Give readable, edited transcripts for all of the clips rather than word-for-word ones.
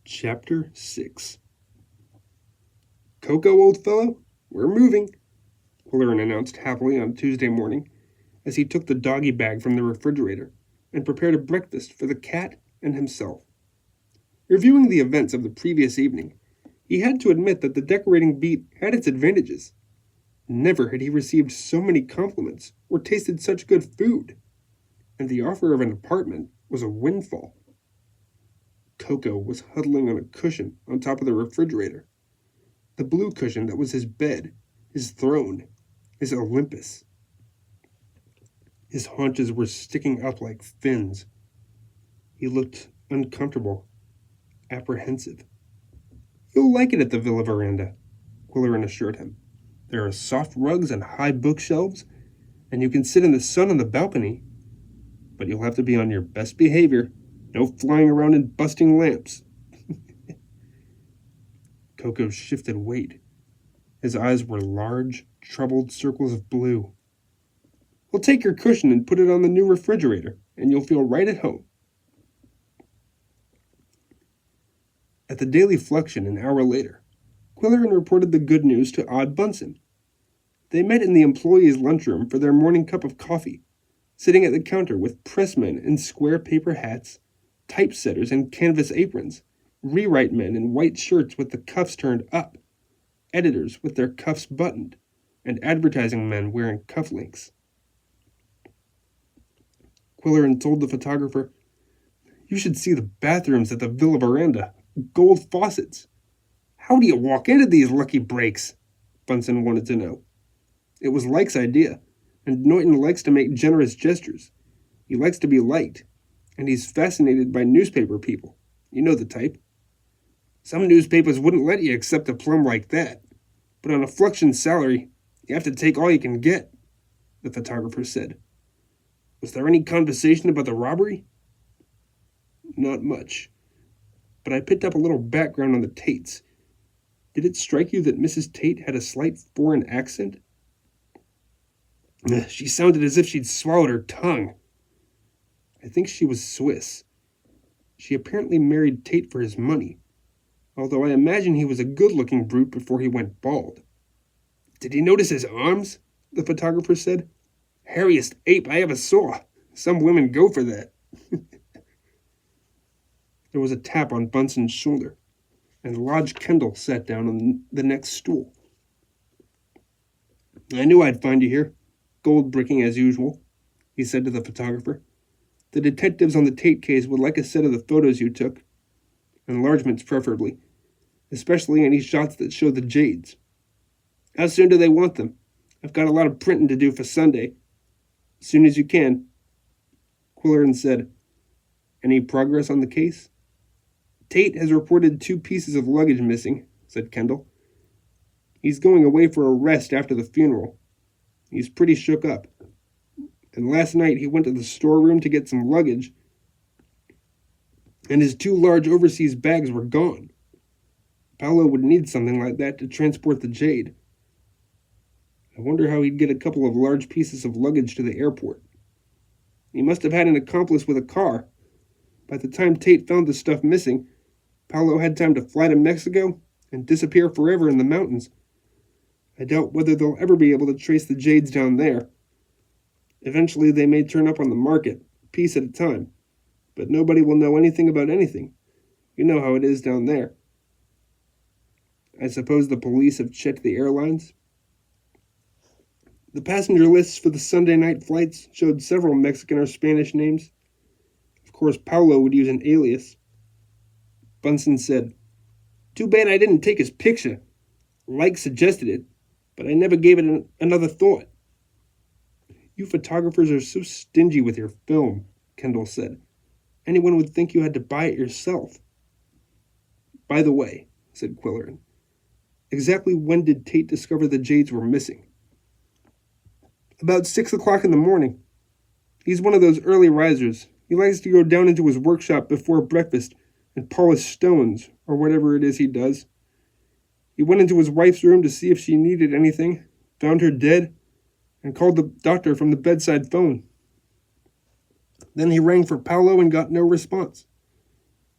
Chapter 6. "Cocoa, old fellow, we're moving," Quillerin announced happily on Tuesday morning as he took the doggy bag from the refrigerator and prepared a breakfast for the cat and himself. Reviewing the events of the previous evening, he had to admit that the decorating beat had its advantages. Never had he received so many compliments or tasted such good food, and the offer of an apartment was a windfall. Coco was huddling on a cushion on top of the refrigerator. The blue cushion that was his bed, his throne, his Olympus. His haunches were sticking up like fins. He looked uncomfortable, apprehensive. "You'll like it at the villa veranda," Quillerin assured him. "There are soft rugs and high bookshelves, and you can sit in the sun on the balcony. But you'll have to be on your best behavior. No flying around and busting lamps." Coco shifted weight. His eyes were large, troubled circles of blue. "We'll take your cushion and put it on the new refrigerator, and you'll feel right at home." At the Daily Fluxion an hour later, Quillerin reported the good news to Odd Bunsen. They met in the employees' lunchroom for their morning cup of coffee, sitting at the counter with pressmen in square paper hats, typesetters in canvas aprons, rewrite men in white shirts with the cuffs turned up, editors with their cuffs buttoned, and advertising men wearing cufflinks. Quillerin told the photographer, "You should see the bathrooms at the villa veranda. Gold faucets." "How do you walk into these lucky breaks?" Bunsen wanted to know. It was Lyke's idea, and Norton likes to make generous gestures. He likes to be liked, and he's fascinated by newspaper people. You know the type. "Some newspapers wouldn't let you accept a plum like that, but on a Fluxion salary, you have to take all you can get," the photographer said. "Was there any conversation about the robbery?" "Not much, but I picked up a little background on the Tates. Did it strike you that Mrs. Tate had a slight foreign accent?" "She sounded as if she'd swallowed her tongue." "I think she was Swiss. She apparently married Tate for his money, although I imagine he was a good-looking brute before he went bald." "Did you notice his arms?" the photographer said. "Hairiest ape I ever saw. Some women go for that." There was a tap on Bunsen's shoulder, and Lodge Kendall sat down on the next stool. "I knew I'd find you here, gold bricking as usual," he said to the photographer. "The detectives on the Tate case would like a set of the photos you took. Enlargements preferably, especially any shots that show the jades. How soon do they want them? I've got a lot of printing to do for Sunday." "As soon as you can," Quillerin said. "Any progress on the case?" "Tate has reported 2 pieces of luggage missing," said Kendall. "He's going away for a rest after the funeral. He's pretty shook up. And last night he went to the storeroom to get some luggage, and his 2 large overseas bags were gone. Paolo would need something like that to transport the jade. I wonder how he'd get a couple of large pieces of luggage to the airport. He must have had an accomplice with a car. By the time Tate found the stuff missing, Paolo had time to fly to Mexico and disappear forever in the mountains. I doubt whether they'll ever be able to trace the jades down there. Eventually they may turn up on the market, a piece at a time, but nobody will know anything about anything. You know how it is down there. I suppose the police have checked the airlines." The passenger lists for the Sunday night flights showed several Mexican or Spanish names. Of course, Paolo would use an alias. Bunsen said, "Too bad I didn't take his picture. Lyke suggested it, but I never gave it another thought." "You photographers are so stingy with your film," Kendall said. "Anyone would think you had to buy it yourself." "By the way," said Quillerin, "exactly when did Tate discover the jades were missing?" "About 6 o'clock in the morning. He's one of those early risers. He likes to go down into his workshop before breakfast and polish stones, or whatever it is he does. He went into his wife's room to see if she needed anything, found her dead, and called the doctor from the bedside phone. Then he rang for Paolo and got no response.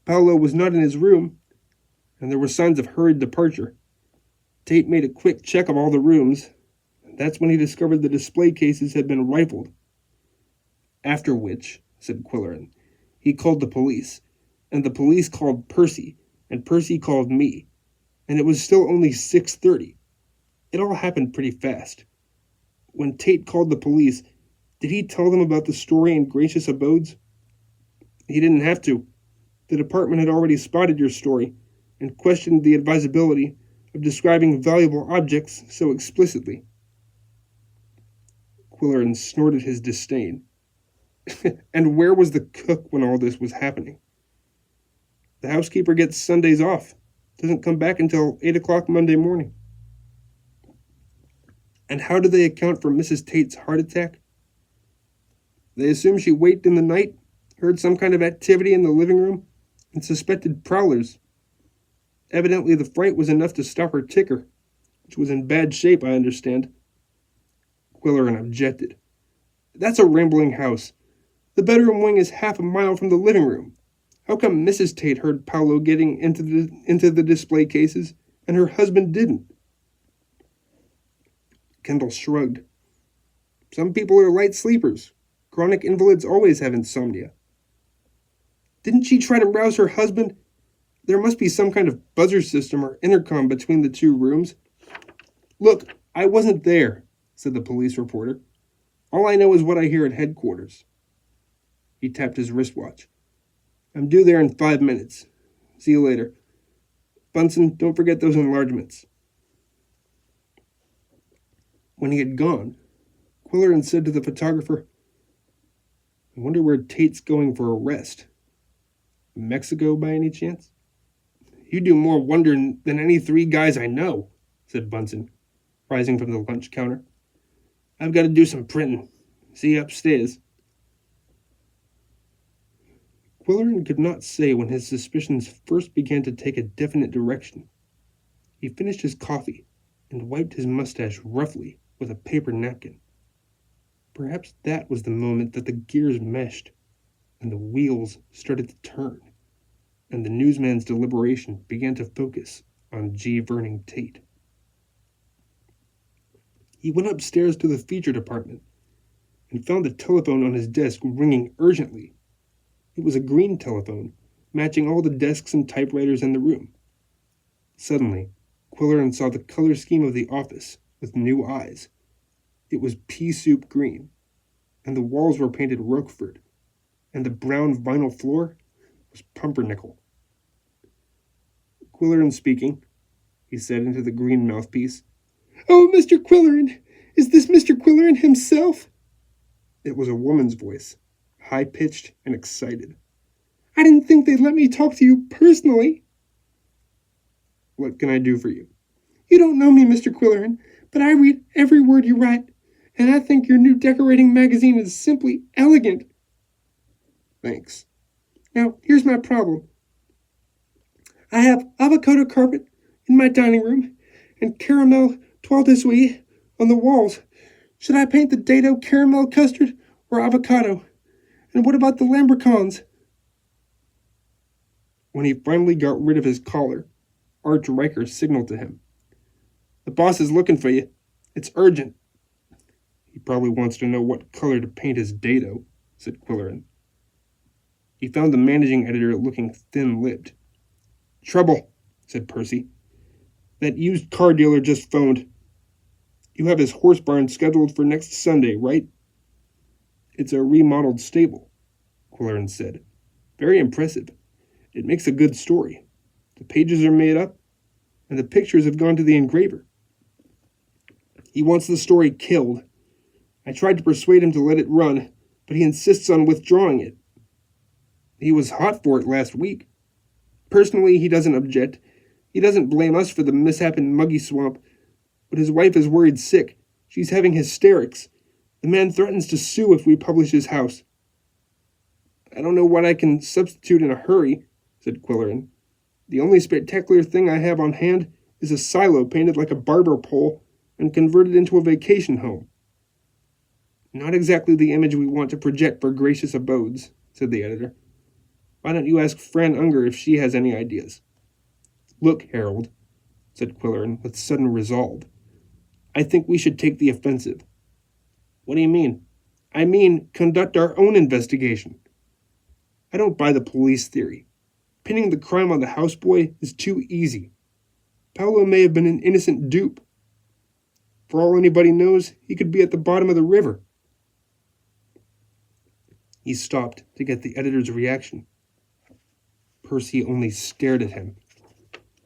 Paolo was not in his room, and there were signs of hurried departure. Tate made a quick check of all the rooms. That's when he discovered the display cases had been rifled. After which, said Quillerin, he called the police, and the police called Percy, and Percy called me, and it was still only 6:30. It all happened pretty fast. When Tate called the police, did he tell them about the story in Gracious Abodes? He didn't have to. The department had already spotted your story and questioned the advisability of describing valuable objects so explicitly. Quillerin snorted his disdain. And where was the cook when all this was happening? The housekeeper gets Sundays off, doesn't come back until 8 o'clock Monday morning. And how do they account for Mrs. Tate's heart attack? They assume she waked in the night, heard some kind of activity in the living room, and suspected prowlers. Evidently the fright was enough to stop her ticker, which was in bad shape, I understand. Quillerin objected. That's a rambling house. The bedroom wing is half a mile from the living room. How come Mrs. Tate heard Paolo getting into the display cases, and her husband didn't? Kendall shrugged. Some people are light sleepers. Chronic invalids always have insomnia. Didn't she try to rouse her husband? There must be some kind of buzzer system or intercom between the two rooms. Look, I wasn't there, said the police reporter. All I know is what I hear at headquarters. He tapped his wristwatch. I'm due there in 5 minutes. See you later. Bunsen, don't forget those enlargements. When he had gone, Quillerin said to the photographer, I wonder where Tate's going for a rest. Mexico, by any chance? You do more wondering than any 3 guys I know, said Bunsen, rising from the lunch counter. I've got to do some printing. See you upstairs. Quillerin could not say when his suspicions first began to take a definite direction. He finished his coffee and wiped his mustache roughly with a paper napkin. Perhaps that was the moment that the gears meshed and the wheels started to turn, and the newsman's deliberation began to focus on G. Vernon Tate. He went upstairs to the feature department and found the telephone on his desk ringing urgently. It was a green telephone, matching all the desks and typewriters in the room. Suddenly, Quillerin saw the color scheme of the office with new eyes. It was pea soup green, and the walls were painted Roquefort, and the brown vinyl floor was pumpernickel. Quillerin speaking, he said into the green mouthpiece. Oh, Mr. Quillerin! Is this Mr. Quillerin himself? It was a woman's voice, high-pitched and excited. I didn't think they'd let me talk to you personally. What can I do for you? You don't know me, Mr. Quillerin, but I read every word you write, and I think your new decorating magazine is simply elegant. Thanks. Now, here's my problem. I have avocado carpet in my dining room and caramel toile de soie on the walls. Should I paint the dado caramel custard or avocado? And what about the lambrequins? When he finally got rid of his collar, Arch Riker signaled to him. The boss is looking for you. It's urgent. He probably wants to know what color to paint his dado, said Quillerin. He found the managing editor looking thin-lipped. Trouble, said Percy. That used car dealer just phoned. You have his horse barn scheduled for next Sunday, right? It's a remodeled stable, Quillerin said. Very impressive. It makes a good story. The pages are made up, and the pictures have gone to the engraver. He wants the story killed. I tried to persuade him to let it run, but he insists on withdrawing it. He was hot for it last week. Personally, he doesn't object. He doesn't blame us for the mishap in Muggy Swamp, but his wife is worried sick. She's having hysterics. The man threatens to sue if we publish his house. I don't know what I can substitute in a hurry, said Quillerin. The only spectacular thing I have on hand is a silo painted like a barber pole and converted into a vacation home. Not exactly the image we want to project for Gracious Abodes, said the editor. Why don't you ask Fran Unger if she has any ideas? Look, Harold, said Quillerin with sudden resolve. I think we should take the offensive. What do you mean? I mean, conduct our own investigation. I don't buy the police theory. Pinning the crime on the houseboy is too easy. Paolo may have been an innocent dupe. For all anybody knows, he could be at the bottom of the river. He stopped to get the editor's reaction. Percy only stared at him.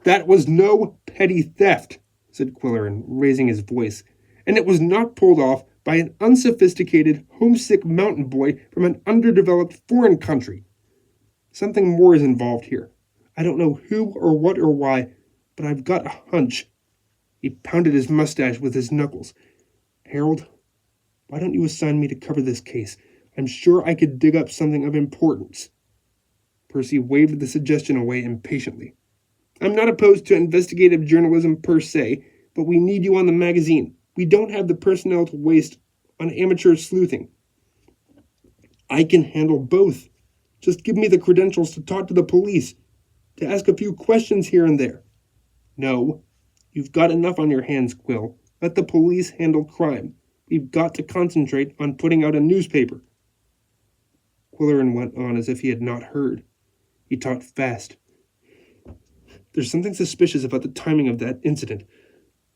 That was no petty theft, said Quillerin, raising his voice, and it was not pulled off by an unsophisticated, homesick mountain boy from an underdeveloped foreign country. Something more is involved here. I don't know who or what or why, but I've got a hunch. He pounded his mustache with his knuckles. Harold, why don't you assign me to cover this case? I'm sure I could dig up something of importance. Percy waved the suggestion away impatiently. I'm not opposed to investigative journalism per se, but we need you on the magazine. We don't have the personnel to waste on amateur sleuthing. I can handle both. Just give me the credentials to talk to the police, to ask a few questions here and there. No, you've got enough on your hands, Quill. Let the police handle crime. We've got to concentrate on putting out a newspaper. Quillerin went on as if he had not heard. He talked fast. There's something suspicious about the timing of that incident.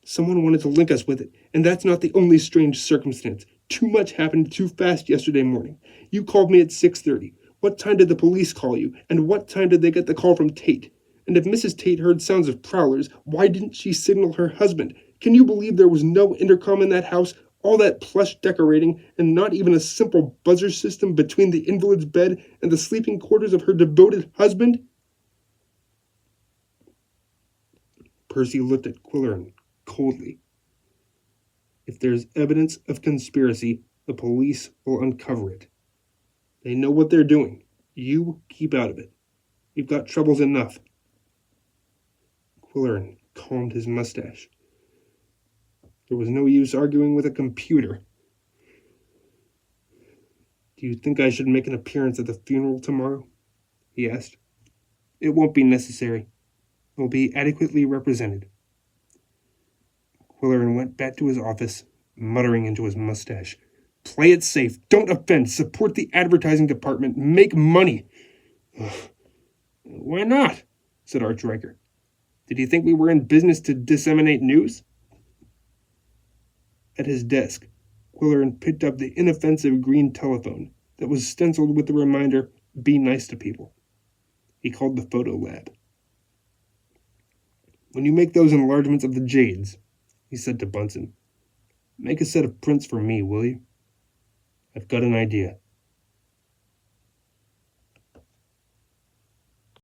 Someone wanted to link us with it, and that's not the only strange circumstance. Too much happened too fast yesterday morning. You called me at 6:30. What time did the police call you, and what time did they get the call from Tate? And if Mrs. Tate heard sounds of prowlers, why didn't she signal her husband? Can you believe there was no intercom in that house? All that plush decorating, and not even a simple buzzer system between the invalid's bed and the sleeping quarters of her devoted husband? Percy looked at Quillerin coldly. If there's evidence of conspiracy, the police will uncover it. They know what they're doing. You keep out of it. We've got troubles enough. Quillerin combed his mustache. There was no use arguing with a computer. Do you think I should make an appearance at the funeral tomorrow? He asked. It won't be necessary. Will be adequately represented. Quillerin went back to his office, muttering into his mustache. Play it safe. Don't offend. Support the advertising department. Make money. Ugh. Why not? Said Archriker. Did you think we were in business to disseminate news? At his desk, Quillerin picked up the inoffensive green telephone that was stenciled with the reminder, be nice to people. He called the photo lab. When you make those enlargements of the jades, he said to Bunsen, make a set of prints for me, will you? I've got an idea.